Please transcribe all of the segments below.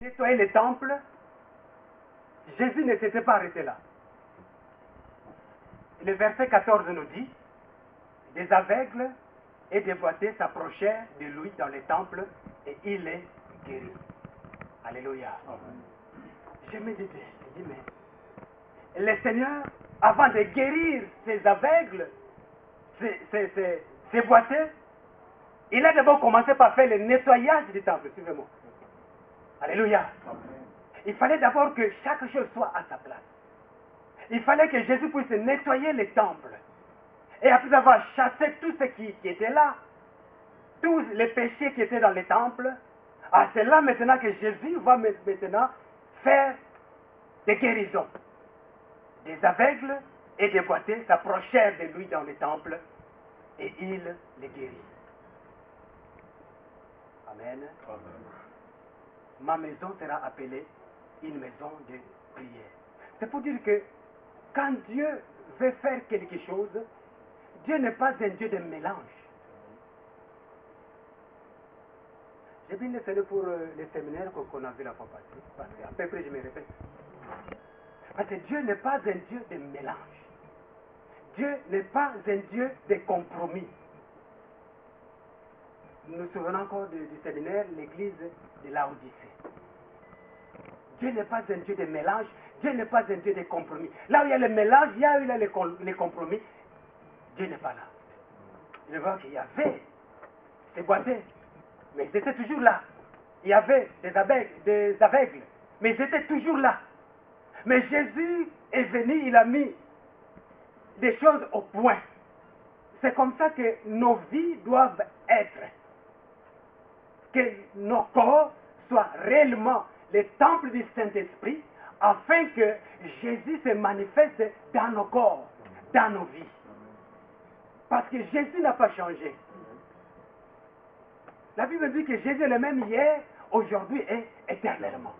Nettoyer les temples, Jésus ne s'était pas arrêté là. Le verset 14 nous dit, des aveugles et des boiteux s'approchèrent de lui dans les temples et il les guérit. Alléluia. Je me disais, mais le Seigneur, avant de guérir ces aveugles, ces boiteux, il a d'abord commencé par faire le nettoyage du temple. Suivez-moi. Alléluia. Il fallait d'abord que chaque chose soit à sa place. Il fallait que Jésus puisse nettoyer les temples. Et après avoir chassé tout ce qui était là, tous les péchés qui étaient dans les temples, c'est là maintenant que Jésus va maintenant faire des guérisons. Des aveugles et des boiteux s'approchèrent de lui dans les temples et il les guérit. Amen. Amen. Ma maison sera appelée une maison de prière. C'est pour dire que quand Dieu veut faire quelque chose, Dieu n'est pas un Dieu de mélange. J'ai bien essayé pour les séminaires qu'on a vu la fois passée, parce qu'à peu près je me répète. Parce que Dieu n'est pas un Dieu de mélange. Dieu n'est pas un Dieu de compromis. Nous nous souvenons encore du séminaire, l'église de Laodicée. Dieu n'est pas un Dieu de mélange, Dieu n'est pas un Dieu de compromis. Là où il y a le mélange, il y a les compromis, Dieu n'est pas là. Je vois qu'il y avait des boiteux, mais ils étaient toujours là. Il y avait des aveugles, mais ils étaient toujours là. Mais Jésus est venu, il a mis des choses au point. C'est comme ça que nos vies doivent être. Que nos corps soient réellement les temples du Saint-Esprit, afin que Jésus se manifeste dans nos corps, dans nos vies. Parce que Jésus n'a pas changé. La Bible dit que Jésus est le même hier, aujourd'hui et éternellement.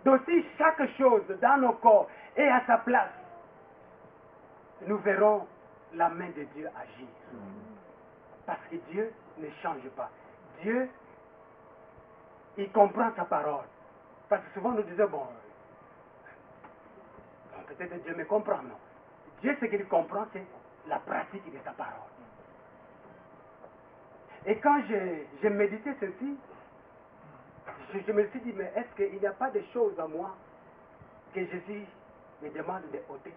Donc si chaque chose dans nos corps est à sa place, nous verrons la main de Dieu agir. Parce que Dieu ne change pas. Dieu, il comprend sa parole. Parce que souvent nous disons, bon, peut-être Dieu me comprend, non. Dieu, ce qu'il comprend, c'est la pratique de sa parole. Et quand j'ai médité ceci, je me suis dit, mais est-ce qu'il n'y a pas de choses en moi que Jésus me demande de ôter?